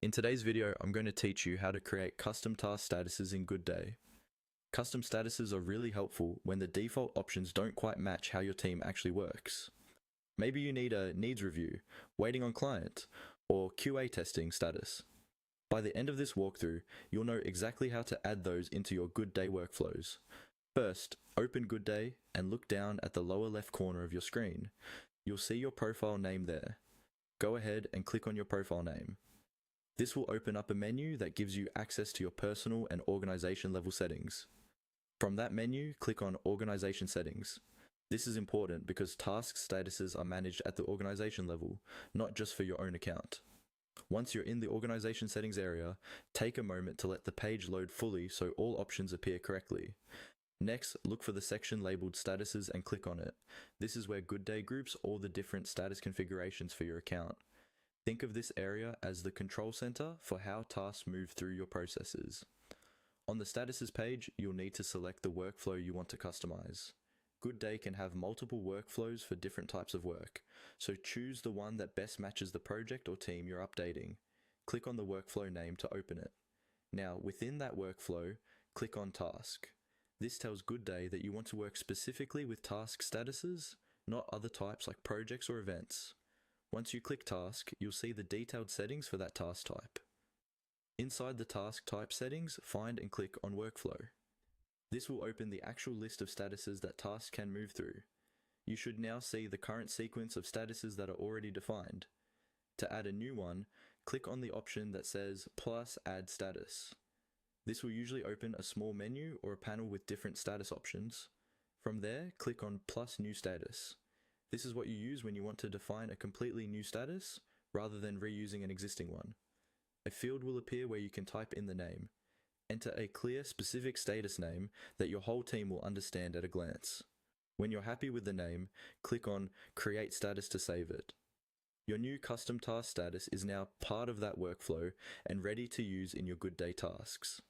In today's video, I'm going to teach you how to create custom task statuses in Goodday. Custom statuses are really helpful when the default options don't quite match how your team actually works. Maybe you need a needs review, waiting on client, or QA testing status. By the end of this walkthrough, you'll know exactly how to add those into your Goodday workflows. First, open Goodday and look down at the lower left corner of your screen. You'll see your profile name there. Go ahead and click on your profile name. This will open up a menu that gives you access to your personal and organization level settings. From that menu, click on Organization Settings. This is important because task statuses are managed at the organization level, not just for your own account. Once you're in the organization settings area, take a moment to let the page load fully so all options appear correctly. Next, look for the section labeled Statuses and click on it. This is where Goodday groups all the different status configurations for your account. Think of this area as the control center for how tasks move through your processes. On the statuses page, you'll need to select the workflow you want to customize. Goodday can have multiple workflows for different types of work, so choose the one that best matches the project or team you're updating. Click on the workflow name to open it. Now, within that workflow, click on Task. This tells Goodday that you want to work specifically with task statuses, not other types like projects or events. Once you click Task, you'll see the detailed settings for that task type. Inside the task type settings, find and click on Workflow. This will open the actual list of statuses that tasks can move through. You should now see the current sequence of statuses that are already defined. To add a new one, click on the option that says plus add status. This will usually open a small menu or a panel with different status options. From there, click on plus new status. This is what you use when you want to define a completely new status rather than reusing an existing one. A field will appear where you can type in the name. Enter a clear, specific status name that your whole team will understand at a glance. When you're happy with the name, click on Create Status to save it. Your new custom task status is now part of that workflow and ready to use in your Goodday tasks.